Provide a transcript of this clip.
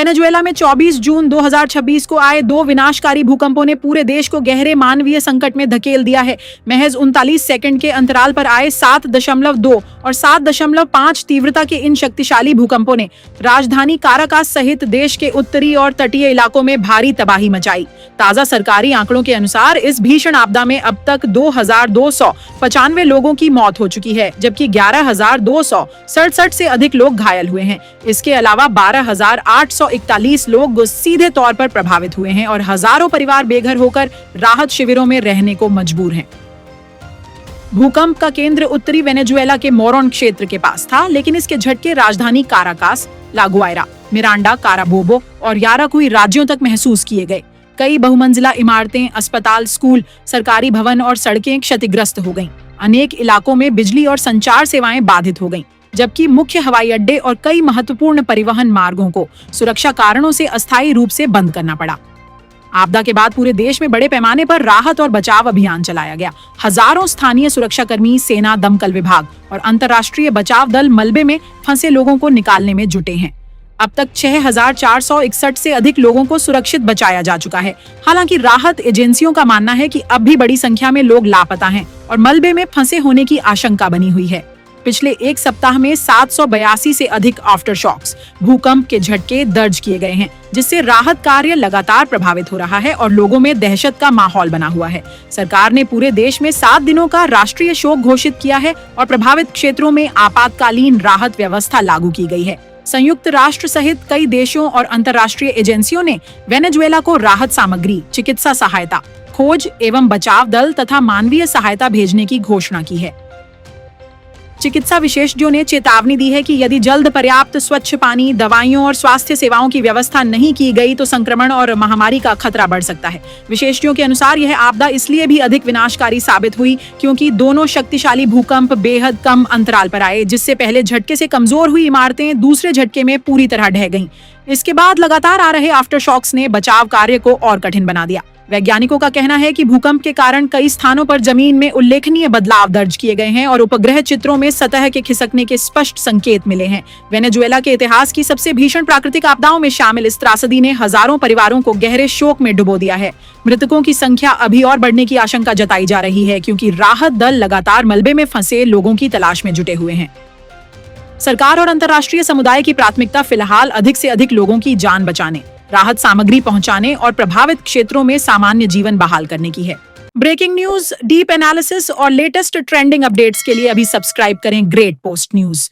Venezuela में 24 जून 2026 को आए 2 विनाशकारी भूकंपों ने पूरे देश को गहरे मानवीय संकट में धकेल दिया है। महज 39 सेकंड के अंतराल पर आए 7.2 और 7.5 तीव्रता के इन शक्तिशाली भूकंपों ने राजधानी काराकास सहित देश के उत्तरी और तटीय इलाकों में भारी तबाही मचाई। ताजा सरकारी आंकड़ों के अनुसार इस भीषण आपदा में अब तक 2295 लोगों की मौत हो चुकी है, जबकि 11,267 से अधिक लोग घायल हुए हैं। इसके अलावा 12,841 लोग सीधे तौर पर प्रभावित हुए हैं और हजारों परिवार बेघर होकर राहत शिविरों में रहने को मजबूर हैं। भूकंप का केंद्र उत्तरी वेनेजुएला के मोरोन क्षेत्र के पास था, लेकिन इसके झटके राजधानी काराकास, लागुआयरा, मिरांडा, काराबोबो और याराकुई राज्यों तक महसूस किए गए। कई बहुमंजिला इमारतें, अस्पताल, स्कूल, सरकारी भवन और सड़कें क्षतिग्रस्त हो गईं। अनेक इलाकों में बिजली और संचार सेवाएं बाधित हो गईं, जबकि मुख्य हवाई अड्डे और कई महत्वपूर्ण परिवहन मार्गों को सुरक्षा कारणों से अस्थायी रूप से बंद करना पड़ा। आपदा के बाद पूरे देश में बड़े पैमाने पर राहत और बचाव अभियान चलाया गया। हजारों स्थानीय सुरक्षाकर्मी, सेना, दमकल विभाग और अंतर्राष्ट्रीय बचाव दल मलबे में फंसे लोगों को निकालने में जुटे हैं। अब तक 6,461 से अधिक लोगों को सुरक्षित बचाया जा चुका है। हालांकि राहत एजेंसियों का मानना है कि अब भी बड़ी संख्या में लोग लापता हैं और मलबे में फंसे होने की आशंका बनी हुई है। पिछले एक सप्ताह में 782 से अधिक आफ्टर शॉक्स, भूकंप के झटके दर्ज किए गए हैं, जिससे राहत कार्य लगातार प्रभावित हो रहा है और लोगों में दहशत का माहौल बना हुआ है। सरकार ने पूरे देश में 7 दिनों का राष्ट्रीय शोक घोषित किया है और प्रभावित क्षेत्रों में आपातकालीन राहत व्यवस्था लागू की गई है। संयुक्त राष्ट्र सहित कई देशों और अंतर्राष्ट्रीय एजेंसियों ने वेनेजुएला को राहत सामग्री, चिकित्सा सहायता, खोज एवं बचाव दल तथा मानवीय सहायता भेजने की घोषणा की है। चिकित्सा विशेषज्ञों ने चेतावनी दी है कि यदि जल्द पर्याप्त स्वच्छ पानी, दवाइयों और स्वास्थ्य सेवाओं की व्यवस्था नहीं की गई तो संक्रमण और महामारी का खतरा बढ़ सकता है। विशेषज्ञों के अनुसार यह आपदा इसलिए भी अधिक विनाशकारी साबित हुई क्योंकि दोनों शक्तिशाली भूकंप बेहद कम अंतराल पर आए, जिससे पहले झटके से कमजोर हुई इमारतें दूसरे झटके में पूरी तरह ढह गईं। इसके बाद लगातार आ रहे आफ्टर शॉक्स ने बचाव कार्य को और कठिन बना दिया। वैज्ञानिकों का कहना है कि भूकंप के कारण कई स्थानों पर जमीन में उल्लेखनीय बदलाव दर्ज किए गए हैं और उपग्रह चित्रों में सतह के खिसकने के स्पष्ट संकेत मिले हैं। वेनेजुएला के इतिहास की सबसे भीषण प्राकृतिक आपदाओं में शामिल इस त्रासदी ने हजारों परिवारों को गहरे शोक में डुबो दिया है। मृतकों की संख्या अभी और बढ़ने की आशंका जताई जा रही है, क्योंकि राहत दल लगातार मलबे में फंसे लोगों की तलाश में जुटे हुए हैं। सरकार और अंतर्राष्ट्रीय समुदाय की प्राथमिकता फिलहाल अधिक से अधिक लोगों की जान बचाने, राहत सामग्री पहुंचाने और प्रभावित क्षेत्रों में सामान्य जीवन बहाल करने की है। ब्रेकिंग न्यूज, डीप एनालिसिस और लेटेस्ट ट्रेंडिंग अपडेट्स के लिए अभी सब्सक्राइब करें ग्रेट पोस्ट न्यूज।